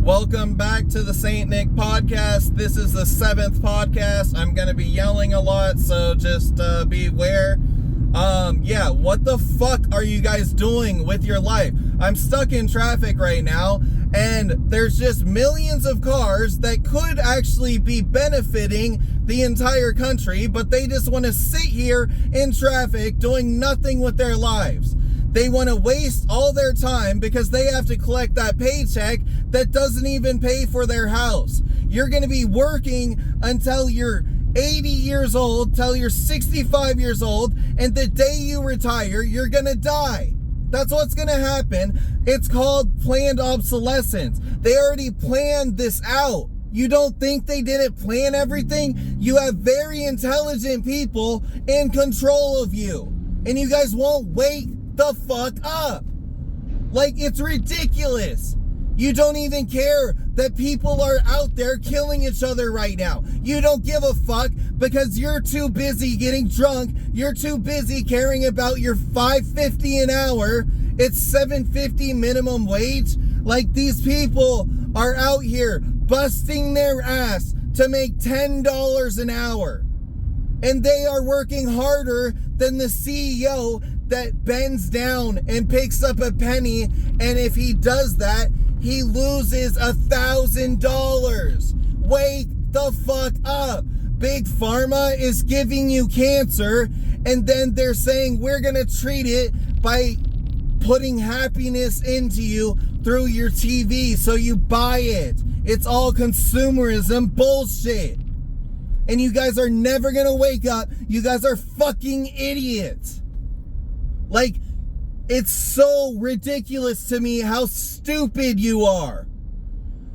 Welcome back to the St. Nick podcast. This is the 7th podcast. I'm going to be yelling a lot, so just beware. What the fuck are you guys doing with your life? I'm stuck in traffic right now, and there's just millions of cars that could actually be benefiting the entire country, but they just want to sit here in traffic doing nothing with their lives. They want to waste all their time because they have to collect that paycheck that doesn't even pay for their house. You're going to be working until you're 80 years old, till you're 65 years old, and the day you retire, you're going to die. That's what's going to happen. It's called planned obsolescence. They already planned this out. You don't think they didn't plan everything? You have very intelligent people in control of you, and you guys won't wake the fuck up. Like, it's ridiculous. You don't even care that people are out there killing each other right now. You don't give a fuck because you're too busy getting drunk. You're too busy caring about your $5.50 an hour. It's $7.50 minimum wage. Like, these people are out here busting their ass to make $10 an hour. And they are working harder than the CEO that bends down and picks up a penny, and if he does that, he loses $1,000. Wake the fuck up. Big Pharma is giving you cancer, and then they're saying we're gonna treat it by putting happiness into you through your TV so you buy it. It's all consumerism bullshit. And you guys are never gonna wake up. You guys are fucking idiots. Like, it's so ridiculous to me how stupid you are.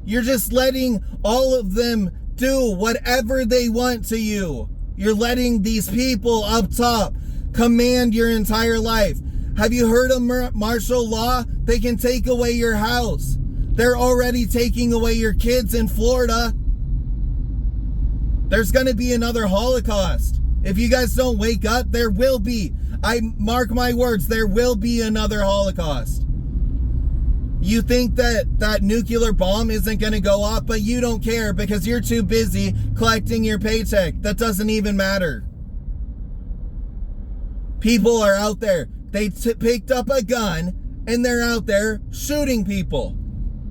You're just letting all of them do whatever they want to you. You're letting these people up top command your entire life. Have you heard of martial law? They can take away your house. They're already taking away your kids in Florida. There's going to be another Holocaust. If you guys don't wake up, there will be. I mark my words, there will be another Holocaust. You think that nuclear bomb isn't going to go off, but you don't care because you're too busy collecting your paycheck. That doesn't even matter. People are out there. They picked up a gun and they're out there shooting people.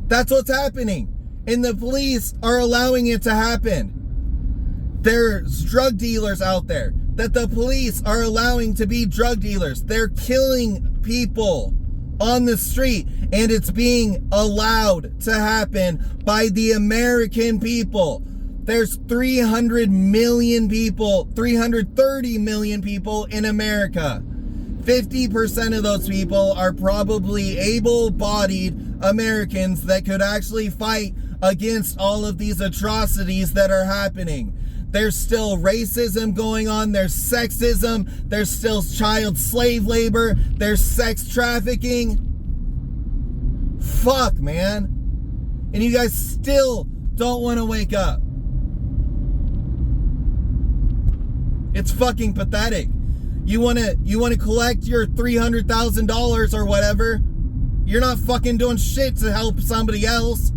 That's what's happening. And the police are allowing it to happen. There's drug dealers out there that the police are allowing to be drug dealers. They're killing people on the street, and it's being allowed to happen by the American people. There's 300 million people, 330 million people in America. 50% of those people are probably able-bodied Americans that could actually fight against all of these atrocities that are happening. There's still racism going on. There's sexism. There's still child slave labor. There's sex trafficking. Fuck, man. And you guys still don't want to wake up. It's fucking pathetic. You want to collect your $300,000 or whatever. You're not fucking doing shit to help somebody else.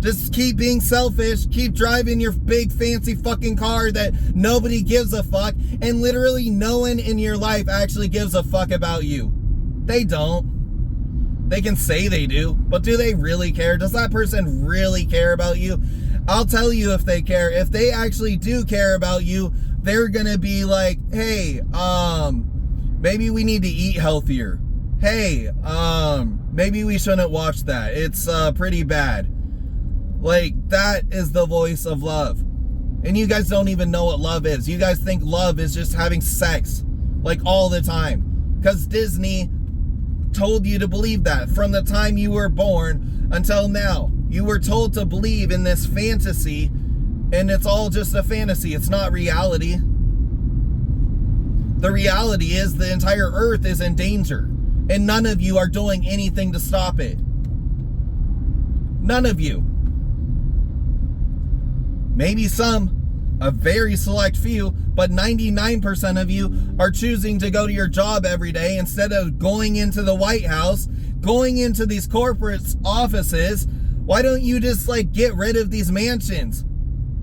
Just keep being selfish, keep driving your big fancy fucking car that nobody gives a fuck, and literally no one in your life actually gives a fuck about you. They don't. They can say they do, but do they really care? Does that person really care about you? I'll tell you if they care. If they actually do care about you, they're gonna be like, hey, maybe we need to eat healthier. Hey, maybe we shouldn't watch that. It's pretty bad. Like, that is the voice of love. And you guys don't even know what love is. You guys think love is just having sex, like, all the time. Because Disney told you to believe that from the time you were born until now. You were told to believe in this fantasy, and it's all just a fantasy. It's not reality. The reality is the entire earth is in danger, and none of you are doing anything to stop it. None of you. Maybe some, a very select few, but 99% of you are choosing to go to your job every day instead of going into the White House, going into these corporate offices, Why don't you just like get rid of these mansions?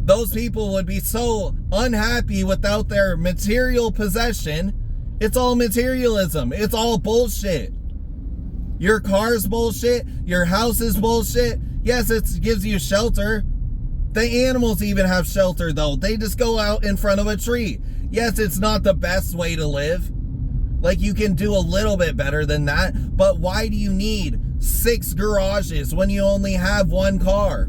Those people would be so unhappy without their material possession. It's all materialism. It's all bullshit. Your car's bullshit. Your house is bullshit. Yes, it gives you shelter. The animals even have shelter though. They just go out in front of a tree. Yes, it's not the best way to live. Like, you can do a little bit better than that. But why do you need 6 garages when you only have 1 car?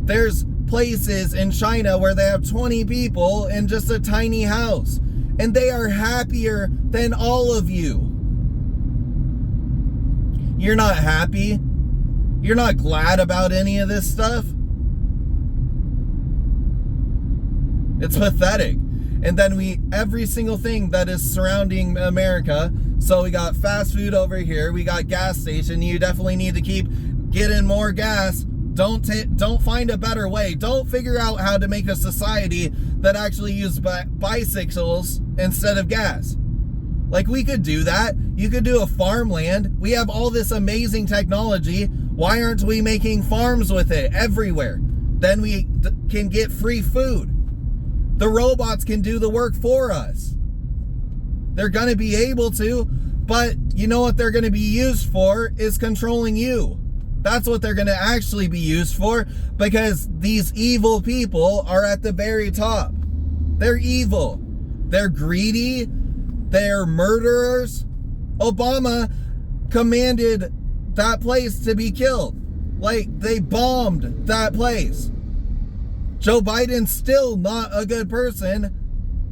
There's places in China where they have 20 people in just a tiny house. And they are happier than all of you. You're not happy. You're not glad about any of this stuff. It's pathetic. And then every single thing that is surrounding America. So we got fast food over here. We got gas station. You definitely need to keep getting more gas. Don't find a better way. Don't figure out how to make a society that actually uses bicycles instead of gas. Like, we could do that. You could do a farmland. We have all this amazing technology. Why aren't we making farms with it everywhere? Then we can get free food. The robots can do the work for us. They're going to be able to, but you know what they're going to be used for is controlling you. That's what they're going to actually be used for, because these evil people are at the very top. They're evil. They're greedy. They're murderers. Obama commanded that place to be killed. Like, they bombed that place. Joe Biden's still not a good person.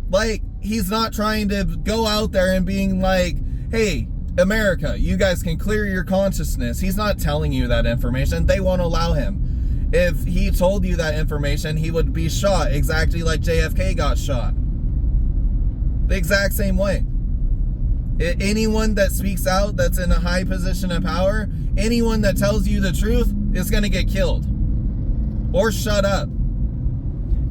Like, he's not trying to go out there and being like, hey, America, you guys can clear your consciousness. He's not telling you that information. They won't allow him. If he told you that information, he would be shot exactly like JFK got shot. The exact same way. Anyone that speaks out that's in a high position of power, anyone that tells you the truth is going to get killed or shut up.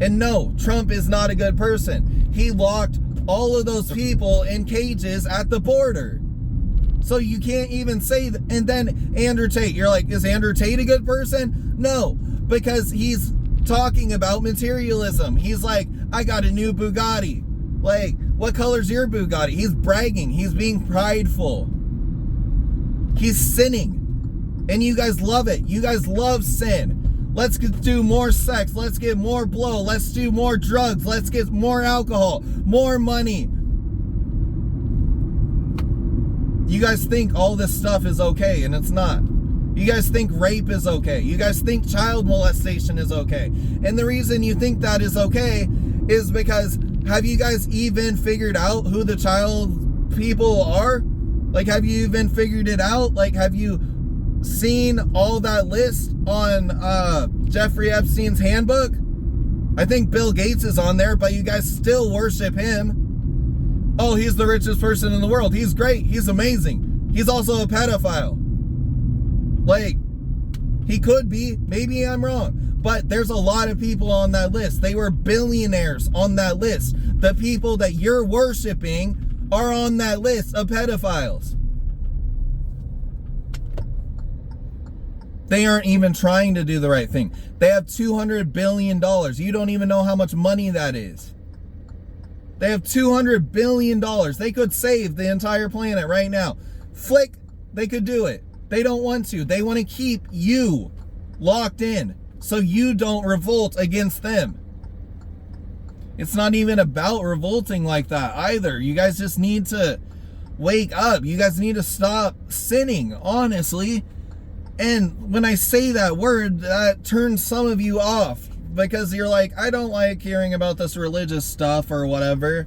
And no, Trump is not a good person. He locked all of those people in cages at the border. So you can't even say that. And then Andrew Tate, you're like, is Andrew Tate a good person? No, because he's talking about materialism. He's like, I got a new Bugatti. Like, what color's your Bugatti? He's bragging. He's being prideful. He's sinning. And you guys love it. You guys love sin. Let's do more sex. Let's get more blow. Let's do more drugs. Let's get more alcohol, more money. You guys think all this stuff is okay, and it's not. You guys think rape is okay. You guys think child molestation is okay. And the reason you think that is okay is because, have you guys even figured out who the child people are? Like, have you even figured it out? Like, have you seen all that list on Jeffrey Epstein's handbook? I think Bill Gates is on there, but you guys still worship him. Oh, he's the richest person in the world. He's great. He's amazing. He's also a pedophile. Like, he could be. Maybe I'm wrong. But there's a lot of people on that list. They were billionaires on that list. The people that you're worshiping are on that list of pedophiles. They aren't even trying to do the right thing. They have $200 billion. You don't even know how much money that is. They have $200 billion. They could save the entire planet right now. Flick, they could do it. They don't want to. They want to keep you locked in so you don't revolt against them. It's not even about revolting like that either. You guys just need to wake up. You guys need to stop sinning, honestly. And when I say that word, that turns some of you off, because you're like, I don't like hearing about this religious stuff or whatever.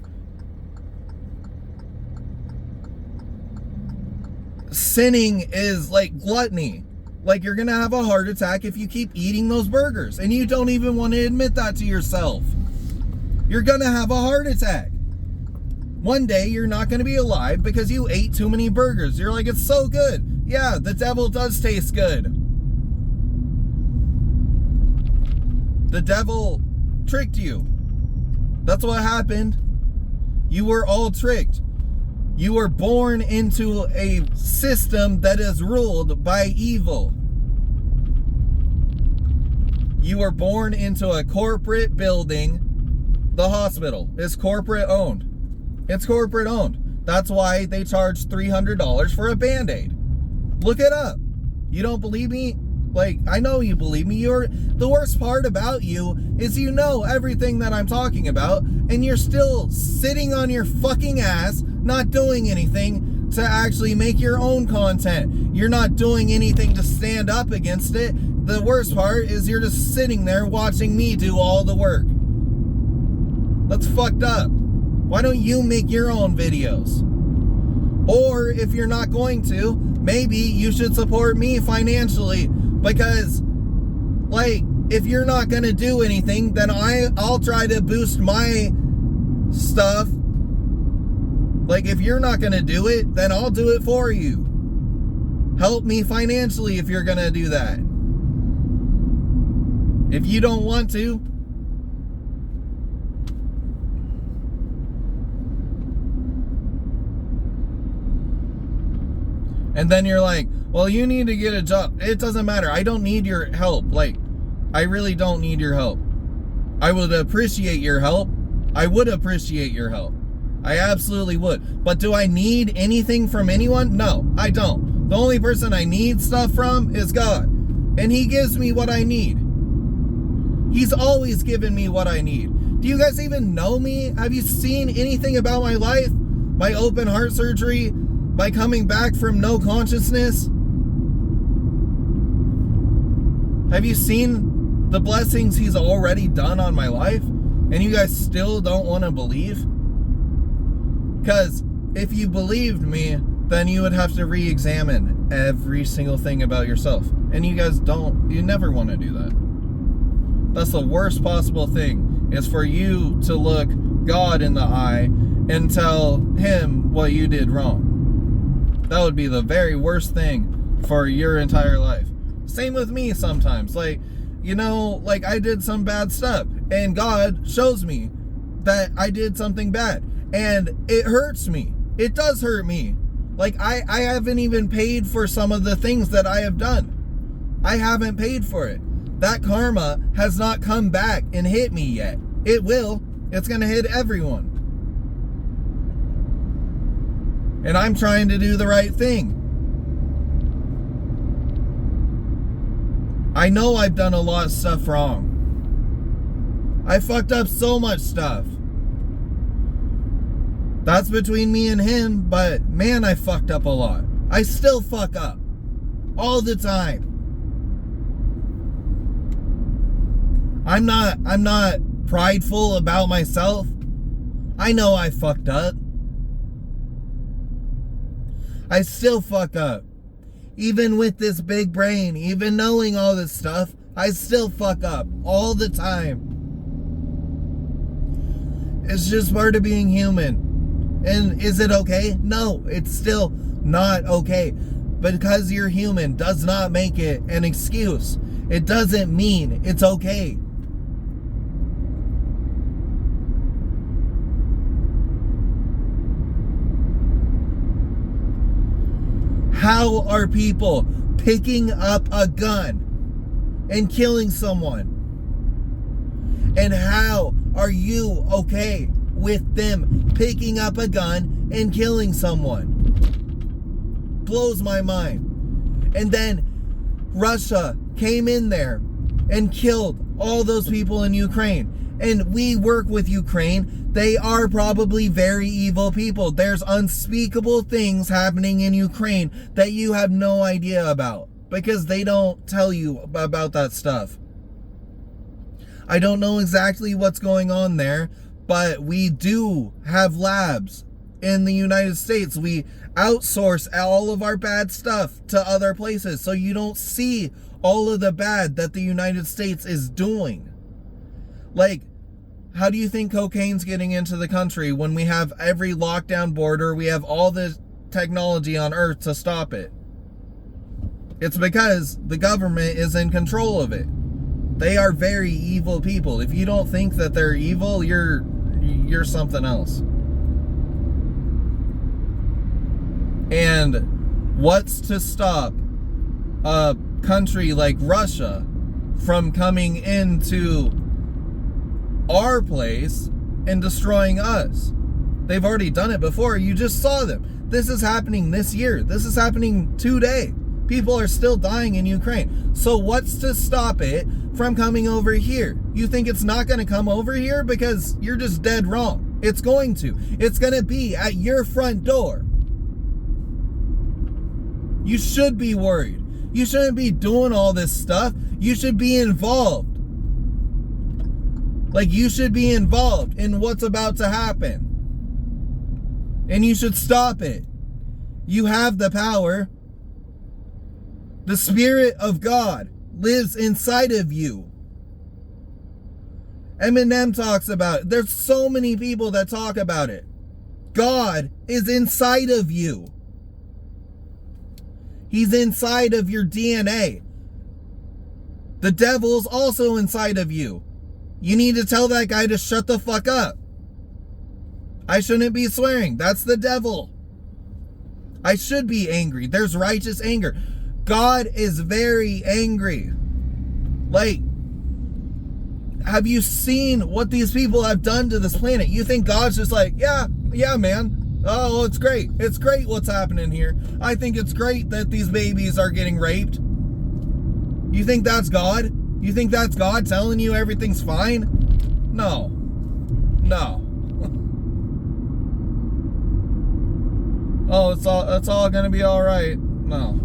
Sinning is like gluttony. Like, you're going to have a heart attack if you keep eating those burgers, and you don't even want to admit that to yourself. You're going to have a heart attack. One day, you're not going to be alive because you ate too many burgers. You're like, it's so good. Yeah, the devil does taste good. The devil tricked you. That's what happened. You were all tricked. You were born into a system that is ruled by evil. You were born into a corporate building. The hospital is corporate owned. It's corporate owned. That's why they charge $300 for a Band-Aid. Look it up. You don't believe me? Like, I know you believe me. The worst part about you is you know everything that I'm talking about, and you're still sitting on your fucking ass, not doing anything to actually make your own content. You're not doing anything to stand up against it. The worst part is you're just sitting there watching me do all the work. That's fucked up. Why don't you make your own videos? Or if you're not going to, maybe you should support me financially. Because, like, if you're not going to do anything, then I'll try to boost my stuff. Like, if you're not going to do it, then I'll do it for you. Help me financially if you're going to do that. If you don't want to, and then you're like, well, you need to get a job. It doesn't matter. I don't need your help. Like, I really don't need your help. I would appreciate your help. I would appreciate your help. I absolutely would. But do I need anything from anyone? No, I don't. The only person I need stuff from is God. And He gives me what I need. He's always given me what I need. Do you guys even know me? Have you seen anything about my life? My open heart surgery? My coming back from no consciousness? Have you seen the blessings He's already done on my life? And you guys still don't want to believe? Because if you believed me, then you would have to re-examine every single thing about yourself. And you guys don't, you never want to do that. That's the worst possible thing, is for you to look God in the eye and tell Him what you did wrong. That would be the very worst thing for your entire life. Same with me sometimes. Like, you know, like I did some bad stuff and God shows me that I did something bad and it hurts me. It does hurt me. Like I haven't even paid for some of the things that I have done. I haven't paid for it. That karma has not come back and hit me yet. It will. It's going to hit everyone. And I'm trying to do the right thing. I know I've done a lot of stuff wrong. I fucked up so much stuff. That's between me and Him, but man, I fucked up a lot. I still fuck up. All the time. I'm not prideful about myself. I know I fucked up. I still fuck up. Even with this big brain, even knowing all this stuff, I still fuck up all the time. It's just part of being human. And is it okay? No, it's still not okay. Because you're human does not make it an excuse. It doesn't mean it's okay. How are people picking up a gun and killing someone? And how are you okay with them picking up a gun and killing someone? Blows my mind. And then Russia came in there and killed all those people in Ukraine. And we work with Ukraine. They are probably very evil people. There's unspeakable things happening in Ukraine that you have no idea about because they don't tell you about that stuff. I don't know exactly what's going on there, but we do have labs in the United States. We outsource all of our bad stuff to other places so you don't see all of the bad that the United States is doing. Like, how do you think cocaine's getting into the country when we have every lockdown border, we have all the technology on earth to stop it? It's because the government is in control of it. They are very evil people. If you don't think that they're evil, you're something else. And what's to stop a country like Russia from coming into our place and destroying us. They've already done it before. You just saw them. This is happening this year. This is happening today. People are still dying in Ukraine. So what's to stop it from coming over here? You think it's not going to come over here? Because you're just dead wrong. It's going to. It's going to be at your front door. You should be worried. You shouldn't be doing all this stuff. You should be involved. Like, you should be involved in what's about to happen. And you should stop it. You have the power. The Spirit of God lives inside of you. Eminem talks about it. There's so many people that talk about it. God is inside of you. He's inside of your DNA. The devil's also inside of you. You need to tell that guy to shut the fuck up. I shouldn't be swearing. That's the devil. I should be angry. There's righteous anger. God is very angry. Like, have you seen what these people have done to this planet? You think God's just like, yeah, man. Oh, it's great. It's great what's happening here. I think it's great that these babies are getting raped. You think that's God? You think that's God telling you everything's fine? No. Oh, it's all gonna be all right. No.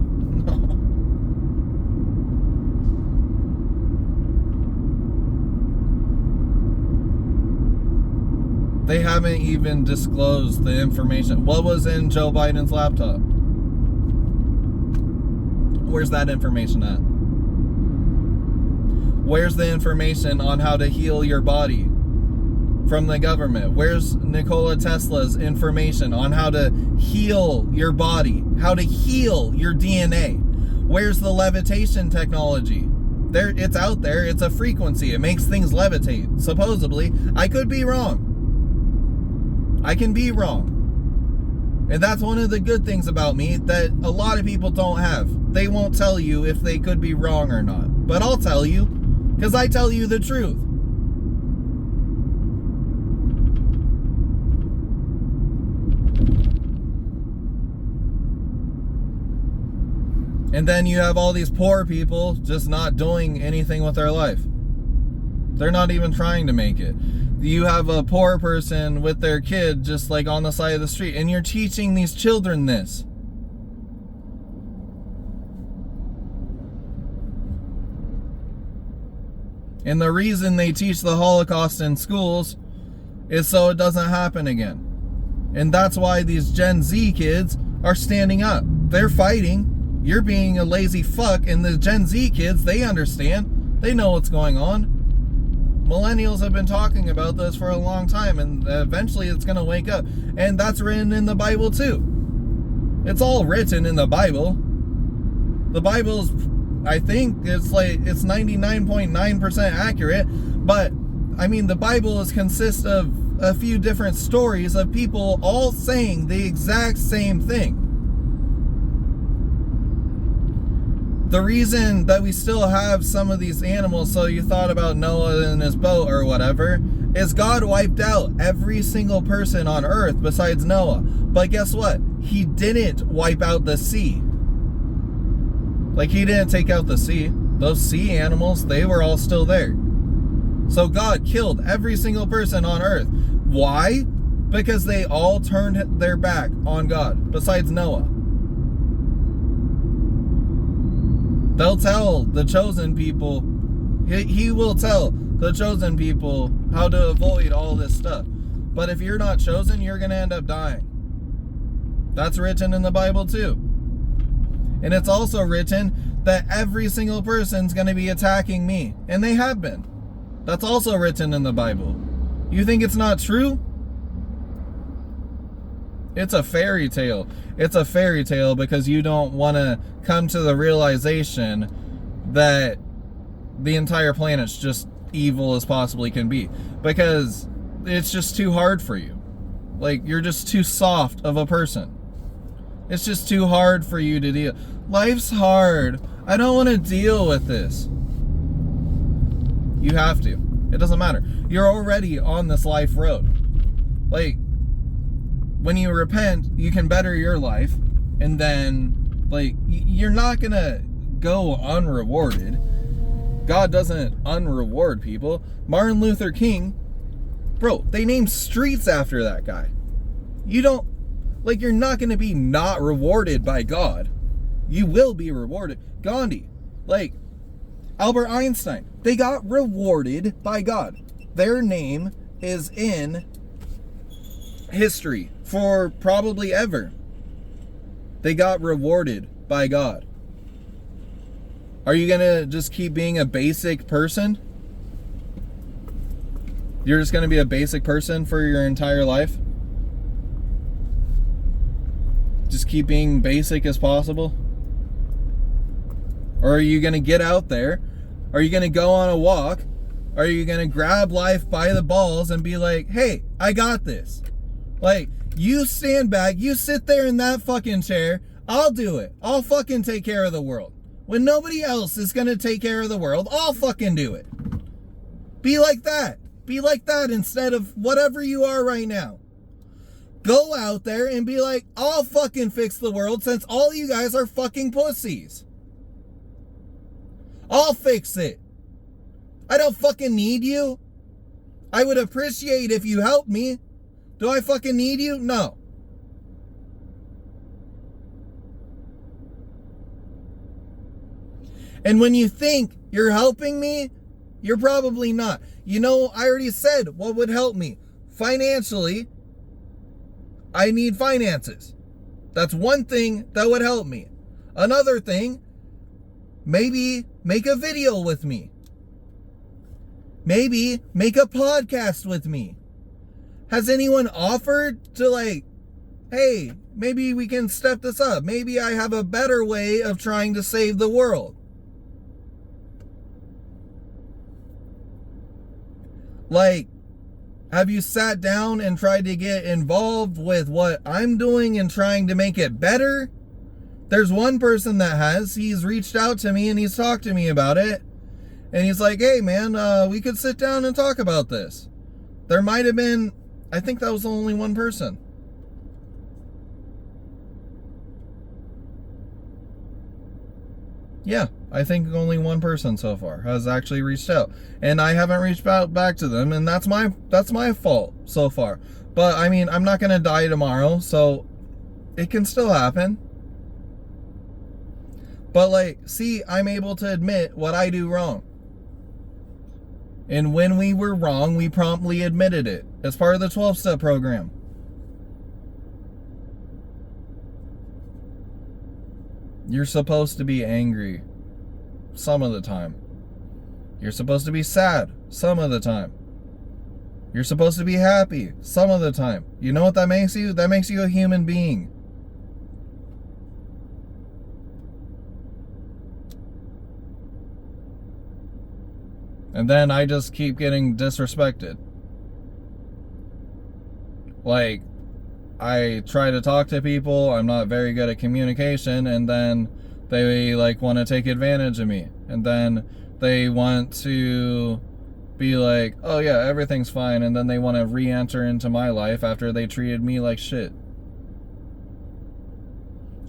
They haven't even disclosed the information. What was in Joe Biden's laptop? Where's that information at? Where's the information on how to heal your body from the government? Where's Nikola Tesla's information on how to heal your body? How to heal your DNA? Where's the levitation technology? It's out there. It's a frequency. It makes things levitate, supposedly. I could be wrong. I can be wrong. And that's one of the good things about me that a lot of people don't have. They won't tell you if they could be wrong or not. But I'll tell you, because I tell you the truth. And then you have all these poor people just not doing anything with their life. They're not even trying to make it. You have a poor person with their kid just like on the side of the street, and you're teaching these children this. And the reason they teach the Holocaust in schools is so it doesn't happen again. And that's why these Gen Z kids are standing up. They're fighting. You're being a lazy fuck, and the Gen Z kids, they understand. They know what's going on. Millennials have been talking about this for a long time, and eventually it's going to wake up. And that's written in the Bible too. It's all written in the Bible. The Bible's, I think, it's 99.9% accurate. But, I mean, the Bible consists of a few different stories of people all saying the exact same thing. The reason that we still have some of these animals, so you thought about Noah and his boat or whatever, is God wiped out every single person on earth besides Noah. But guess what? He didn't wipe out the sea. Like, he didn't take out the sea. Those sea animals, they were all still there. So God killed every single person on earth. Why? Because they all turned their back on God, besides Noah. They'll tell the chosen people, he will tell the chosen people how to avoid all this stuff. But if you're not chosen, you're going to end up dying. That's written in the Bible too. And it's also written that every single person's going to be attacking me. And they have been. That's also written in the Bible. You think it's not true? It's a fairy tale. It's a fairy tale because you don't want to come to the realization that the entire planet's just evil as possibly can be. Because it's just too hard for you. Like, you're just too soft of a person. It's just too hard for you to deal. Life's hard. I don't want to deal with this. You have to. It doesn't matter. You're already on this life road. Like, when you repent, you can better your life, and then, like, you're not gonna go unrewarded. God doesn't unreward people. Martin Luther King, bro, they named streets after that guy. You don't, like, you're not gonna be not rewarded by God. You will be rewarded. Gandhi, like, Albert Einstein, they got rewarded by God. Their name is in history for probably ever. They got rewarded by God. Are you gonna just keep being a basic person? You're just gonna be a basic person for your entire life? Just keep being basic as possible? Or are you gonna get out there? Are you gonna go on a walk? Are you gonna grab life by the balls and be like, hey, I got this? Like, you stand back, you sit there in that fucking chair, I'll do it. I'll fucking take care of the world. When nobody else is gonna take care of the world, I'll fucking do it. Be like that. Be like that instead of whatever you are right now. Go out there and be like, I'll fucking fix the world since all you guys are fucking pussies. I'll fix it. I don't fucking need you. I would appreciate if you helped me. Do I fucking need you? No. And when you think you're helping me, you're probably not. You know, I already said what would help me. Financially, I need finances. That's one thing that would help me. Another thing, maybe make a video with me. Maybe make a podcast with me. Has anyone offered to, like, hey, maybe we can step this up. Maybe I have a better way of trying to save the world. Like, have you sat down and tried to get involved with what I'm doing and trying to make it better? There's one person that has. He's reached out to me and he's talked to me about it. And he's like, hey man, we could sit down and talk about this. There might have been, I think that was only one person. Yeah, I think only one person so far has actually reached out. And I haven't reached out back to them, and that's my fault so far. But I mean, I'm not gonna die tomorrow, so it can still happen. But like, see, I'm able to admit what I do wrong. And when we were wrong, we promptly admitted it as part of the 12-step program. You're supposed to be angry some of the time. You're supposed to be sad some of the time. You're supposed to be happy some of the time. You know what that makes you? That makes you a human being. And then I just keep getting disrespected. Like, I try to talk to people, I'm not very good at communication, and then they like want to take advantage of me. And then they want to be like, oh yeah, everything's fine, and then they want to re-enter into my life after they treated me like shit.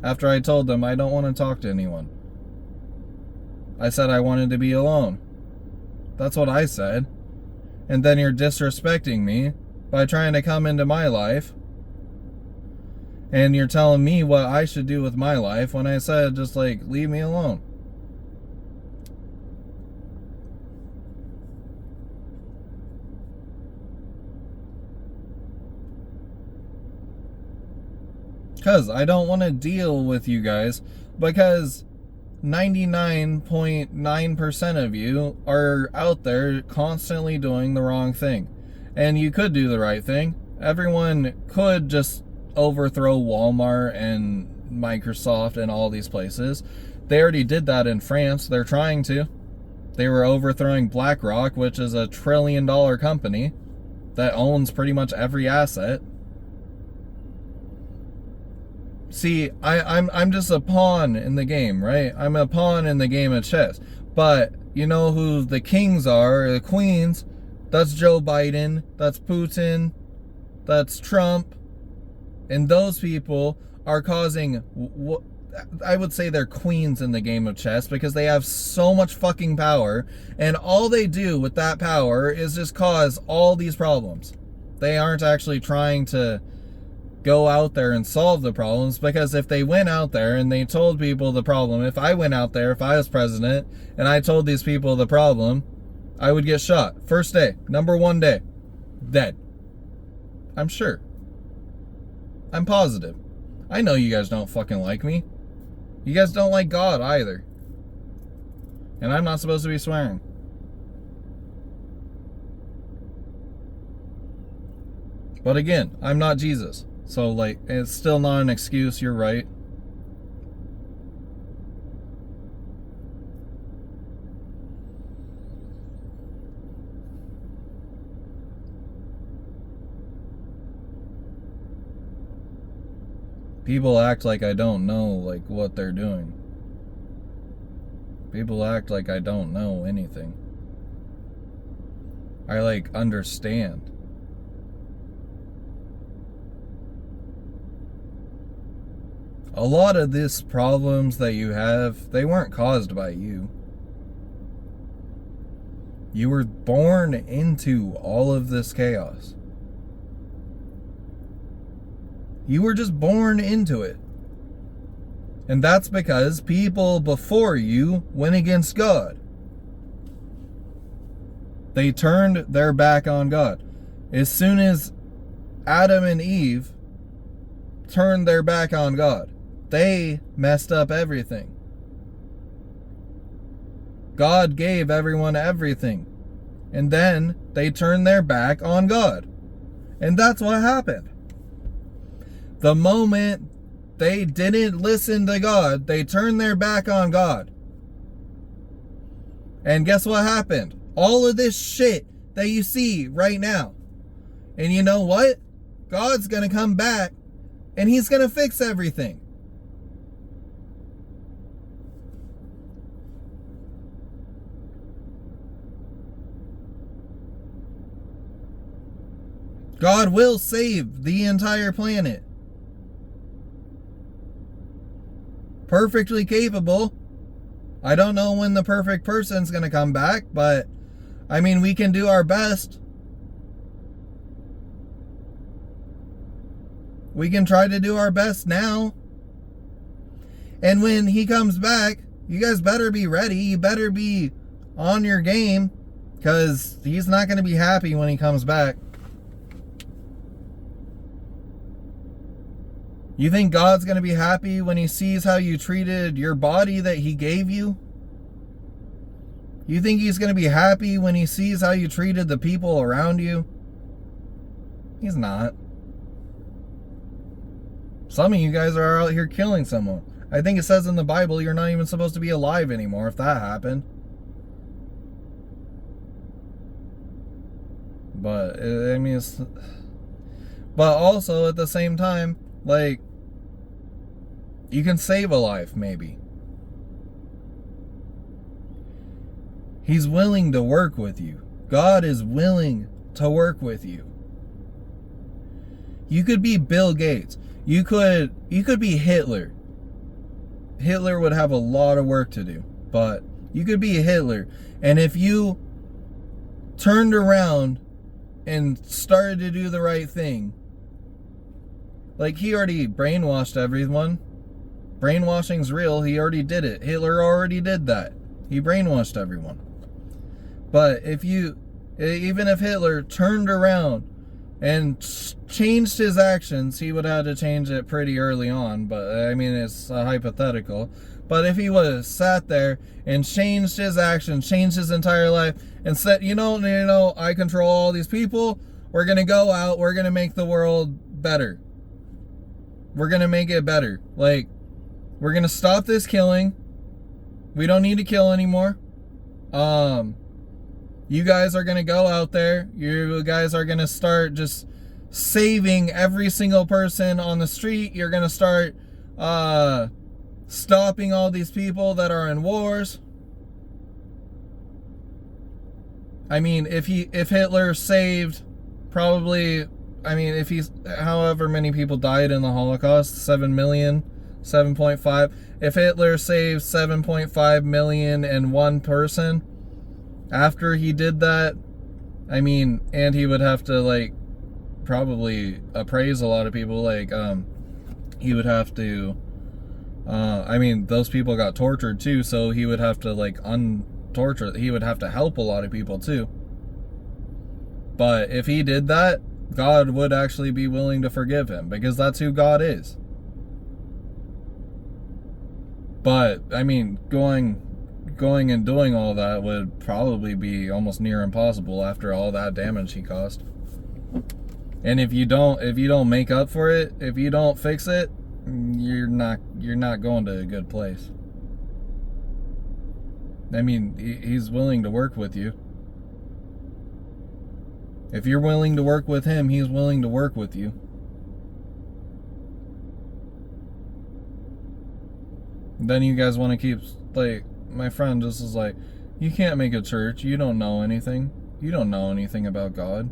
After I told them I don't want to talk to anyone. I said I wanted to be alone. That's what I said. And then you're disrespecting me by trying to come into my life. And you're telling me what I should do with my life when I said just like, leave me alone. Because I don't want to deal with you guys, because 99.9% of you are out there constantly doing the wrong thing. And you could do the right thing. Everyone could just overthrow Walmart and Microsoft and all these places. They already did that in France. They're trying to. They were overthrowing BlackRock, which is a $1 trillion company that owns pretty much every asset. See, I'm just a pawn in the game, right? I'm a pawn in the game of chess. But you know who the kings are, the queens. That's Joe Biden, that's Putin, that's Trump. And those people are causing, I would say they're queens in the game of chess because they have so much fucking power. And all they do with that power is just cause all these problems. They aren't actually trying to go out there and solve the problems, because if they went out there and they told people the problem, if I went out there, if I was president and I told these people the problem, I would get shot. First day, number one day, dead. I'm sure. I'm positive. I know you guys don't fucking like me. You guys don't like God either. And I'm not supposed to be swearing. But again, I'm not Jesus. So, like, it's still not an excuse, you're right. People act like I don't know, like, what they're doing. People act like I don't know anything. I, like, understand. A lot of these problems that you have, they weren't caused by you. You were born into all of this chaos. You were just born into it. And that's because people before you went against God. They turned their back on God. As soon as Adam and Eve turned their back on God, they messed up everything. God gave everyone everything. And then they turned their back on God. And that's what happened. The moment they didn't listen to God, they turned their back on God. And guess what happened? All of this shit that you see right now. And you know what? God's going to come back and he's going to fix everything. God will save the entire planet. Perfectly capable. I don't know when the perfect person's going to come back, but I mean, we can do our best. We can try to do our best now. And when he comes back, you guys better be ready. You better be on your game, because he's not going to be happy when he comes back. You think God's going to be happy when he sees how you treated your body that he gave you? You think he's going to be happy when he sees how you treated the people around you? He's not. Some of you guys are out here killing someone. I think it says in the Bible you're not even supposed to be alive anymore if that happened. But, I mean, but also at the same time, like, you can save a life, maybe. He's willing to work with you. God is willing to work with you. You could be Bill Gates. You could be Hitler. Hitler would have a lot of work to do, but you could be Hitler. And if you turned around and started to do the right thing, like, he already brainwashed everyone. Brainwashing's real. He already did it. Hitler already did that. He brainwashed everyone. But even if Hitler turned around and changed his actions, he would have to change it pretty early on. But, I mean, it's a hypothetical. But if he would have sat there and changed his actions, changed his entire life, and said, you know, I control all these people. We're going to go out. We're going to make the world better. We're going to make it better. Like, we're going to stop this killing. We don't need to kill anymore. You guys are going to go out there. You guys are going to start just saving every single person on the street. You're going to start stopping all these people that are in wars. I mean, if Hitler saved probably, I mean, if he's, however many people died in the Holocaust, 7 million, 7.5, if Hitler saved 7.5 million and one person after he did that, I mean, and he would have to, like, probably appraise a lot of people, like, he would have to, I mean, those people got tortured too, so he would have to, like, untorture, he would have to help a lot of people too. But if he did that, God would actually be willing to forgive him, because that's who God is. But, I mean, going and doing all that would probably be almost near impossible after all that damage he caused. And if you don't make up for it, if you don't fix it, you're not going to a good place. I mean, he's willing to work with you. If you're willing to work with him, he's willing to work with you. Then you guys want to keep, like, my friend just is like, you can't make a church. You don't know anything. You don't know anything about God.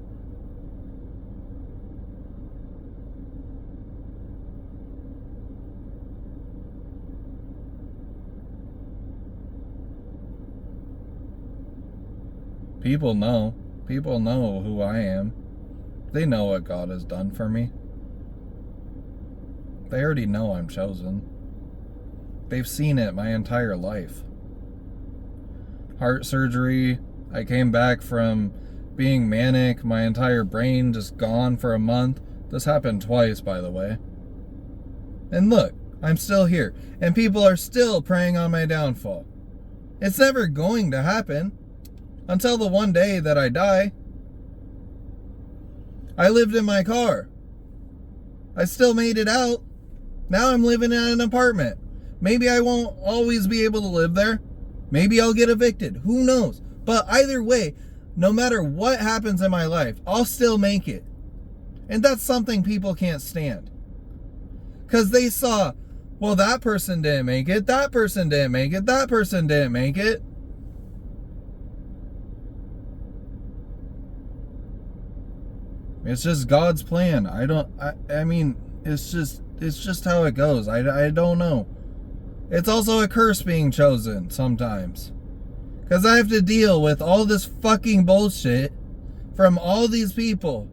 People know. People know who I am. They know what God has done for me. They already know I'm chosen. They've seen it my entire life. Heart surgery. I came back from being manic. My entire brain just gone for a month. This happened twice, by the way. And look, I'm still here. And people are still preying on my downfall. It's never going to happen. Until the one day that I die. I lived in my car. I still made it out. Now I'm living in an apartment. Maybe I won't always be able to live there. Maybe I'll get evicted. Who knows? But either way, no matter what happens in my life, I'll still make it. And that's something people can't stand. Because they saw, well, that person didn't make it. That person didn't make it. That person didn't make it. It's just God's plan. I mean, it's just how it goes. I don't know. It's also a curse being chosen sometimes. Because I have to deal with all this fucking bullshit from all these people.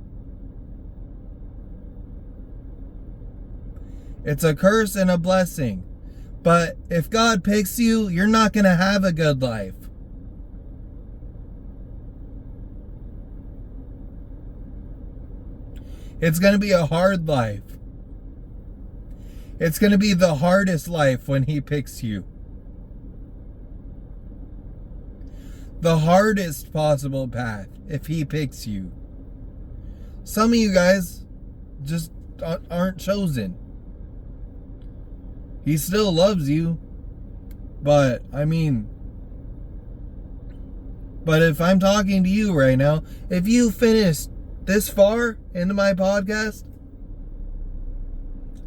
It's a curse and a blessing. But if God picks you, you're not going to have a good life. It's going to be a hard life. It's going to be the hardest life when he picks you. The hardest possible path if he picks you. Some of you guys just aren't chosen. He still loves you. But, I mean, but if I'm talking to you right now, if you finished this far into my podcast,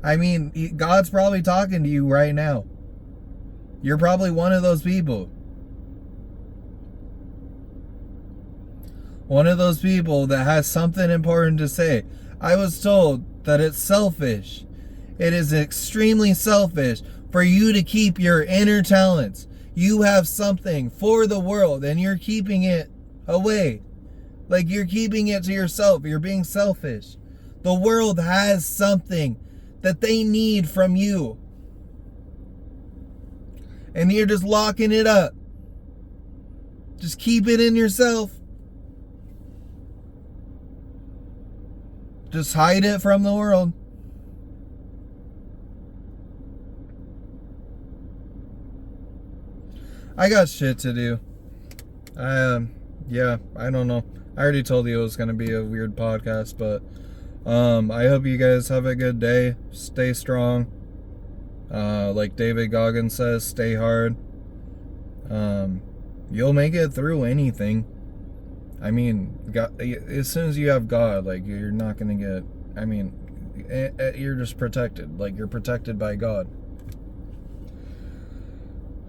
I mean, God's probably talking to you right now. You're probably one of those people. One of those people that has something important to say. I was told that it's selfish. It is extremely selfish for you to keep your inner talents. You have something for the world and you're keeping it away. Like you're keeping it to yourself. You're being selfish. The world has something that they need from you. And you're just locking it up. Just keep it in yourself. Just hide it from the world. I got shit to do. Yeah, I don't know. I already told you it was going to be a weird podcast, but I hope you guys have a good day. Stay strong. Like David Goggins says, stay hard. You'll make it through anything. I mean, God, as soon as you have God, like, you're not going to get, I mean, you're just protected. Like, you're protected by God.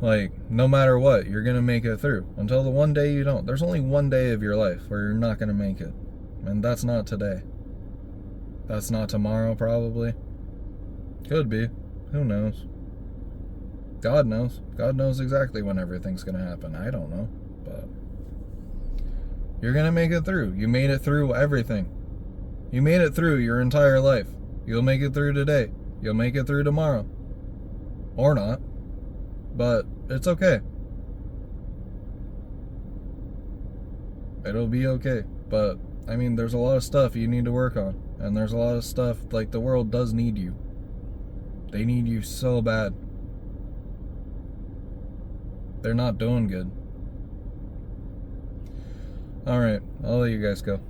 Like, no matter what, you're gonna make it through. Until the one day you don't. There's only one day of your life where you're not gonna make it. And that's not today. That's not tomorrow, probably. Could be. Who knows? God knows. God knows exactly when everything's gonna happen. I don't know. But you're gonna make it through. You made it through everything. You made it through your entire life. You'll make it through today. You'll make it through tomorrow. Or not. But it's okay. It'll be okay. But, I mean, there's a lot of stuff you need to work on. And there's a lot of stuff, like, the world does need you. They need you so bad. They're not doing good. Alright, I'll let you guys go.